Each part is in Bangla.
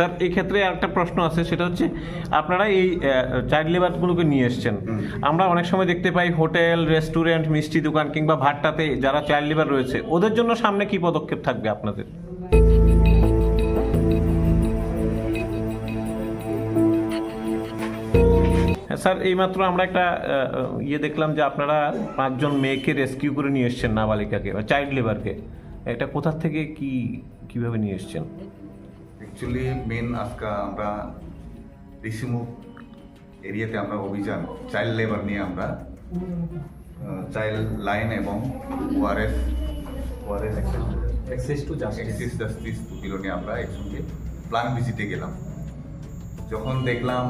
স্যার এই ক্ষেত্রে একটা প্রশ্ন আছে, সেটা হচ্ছে আপনারা এই চাইল্ড লেবারগুলোকে নিয়ে এসছেন। আমরা অনেক সময় দেখতে পাই হোটেল, রেস্টুরেন্ট, মিষ্টি দোকান কিংবা ভাট্টাতে যারা চাইল্ড লেবার রয়েছে ওদের জন্য সামনে কি পদক্ষেপ থাকবে আপনাদের? স্যার এইমাত্র আমরা একটা দেখলাম যে আপনারা 5 জন মেয়েকে রেস্কিউ করে নিয়ে এসছেন, নাবালিকাকে বা চাইল্ড লেবারকে। এটা কোথা থেকে কিভাবে নিয়ে এসছেন? অ্যাকচুয়ালি মেন আজকে আমরা ঋষিমুখ এরিয়াতে আমরা অভিযান চাইল্ড লেবার নিয়ে আমরা চাইল্ড লাইন এবং ওআরএস অ্যাক্সেস টু জাস্টিস দুগুলো নিয়ে আমরা একসঙ্গে প্ল্যান ভিজিটে গেলাম। যখন দেখলাম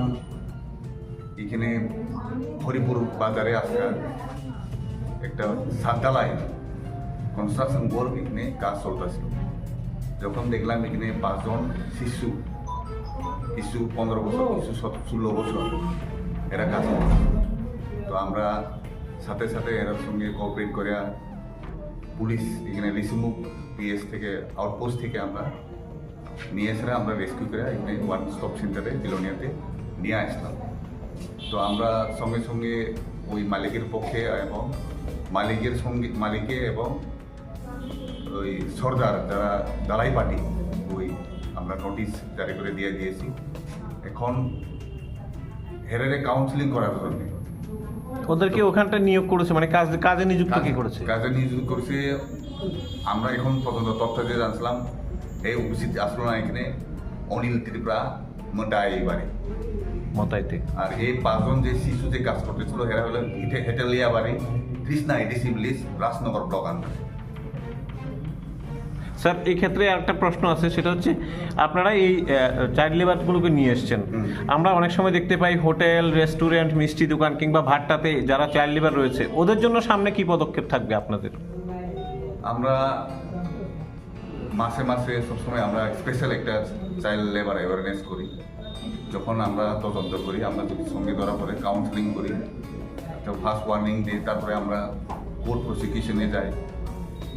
এখানে হরিপুর বাজারে আজকাল একটা সাততলায় কনস্ট্রাকশন ওয়ার্ক এখানে কাজ চলতেছিল। যখন দেখলাম এখানে 5 জন শিশু 15 বছর, কিছু 16 বছর এরা কাজ করছে। তো আমরা সাথে সাথে এর সঙ্গে কোঅপারেট করে পুলিশ এখানে ঋষিমুখ পিএস থেকে আউটপোস্ট থেকে আমরা নিয়ে এসে আমরা রেস্কিউ করে এখানে ওয়ান স্টপ সেন্টারে বিলোনিয়াতে নিয়ে আসলাম। তো আমরা সঙ্গে সঙ্গে ওই মালিকের পক্ষে এবং মালিকে এবং ওই সর্দার যারা দালাই পার্টি ওই আমরা নোটিশ জারি করে দিয়েছি। এখন হেরারে কাউন্সিলিং করার জন্য ওদেরকে ওখানটা নিয়োগ করেছে, মানে কাজে নিযুক্ত কি করেছে? কাজে নিযুক্ত করেছে। আমরা এখন পর্যন্ত তথ্য দিয়ে জানছিলাম এই উপস্থিত আসলো না এখানে অনিল ত্রিপুরা মোটাই বাড়ি মতাইতে। আর এই 5 জন যে শিশু যে কাজ করতেছিল এরা হলো হেটেলিয়া বাড়ি, Krishna ADC village, Rajnagar block under. Sir এই ক্ষেত্রে একটা প্রশ্ন আছে, সেটা হচ্ছে আপনারা এই চাইল্ড লেবারগুলোকে নিয়ে এসছেন। আমরা অনেক সময় দেখতে পাই হোটেল, রেস্টুরেন্ট, মিষ্টি দোকান কিংবা ভাট্টাতে যারা চাইল্ড লেবার রয়েছে ওদের জন্য সামনে কি পদক্ষেপ থাকবে আপনাদের? আমরা মাসে মাসে সবসময় আমরা স্পেশাল একটা চাইল্ড লেবার অ্যাওয়ারনেস করি। যখন আমরা তদন্ত করি, আমরা যদি সঙ্গে ধরা পড়ে কাউন্সিলিং করি, একটা ফার্স্ট ওয়ার্নিং দিই, তারপরে আমরা কোর্ট প্রসিকিউশনে যাই।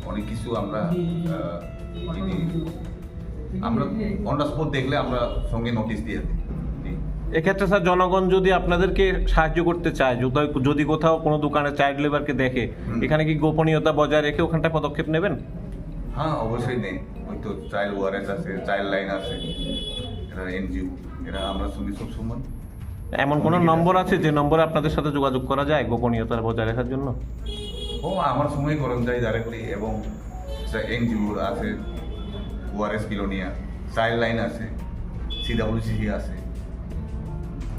অনেক কিছু আমরা অন দ্য স্পট দেখলে আমরা সঙ্গে নোটিশ দিয়ে দিই। এক্ষেত্রে স্যার জনগণ যদি আপনাদেরকে সাহায্য করতে চায়, যদি কোথাও কোনো দোকানে চাইল্ড লেবারকে দেখে, এখানে কি গোপনীয়তা বজায় রেখে ওখানটা পদক্ষেপ নেবেন? হ্যাঁ, অবশ্যই নেই। ওই তো চাইল্ড ওয়ারেস আছে, চাইল্ড লাইন আছে, এরা এনজিও, এরা আমরা সঙ্গে সবসময়। এমন কোনো নম্বর আছে যে নম্বরে আপনাদের সাথে যোগাযোগ করা যায় গোপনীয়তা বজায় রাখার জন্য? আমার সময় করেন যায় ডাইরেক্টলি, এবং এনজিও আছে, ওআরএস বিলোনিয়া, চাইল্ড লাইন আছে, সিডাব্লিউসিসি আছে।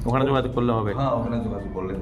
ওখানে যোগাযোগ করলে হবে? হ্যাঁ, ওখানে যোগাযোগ করলে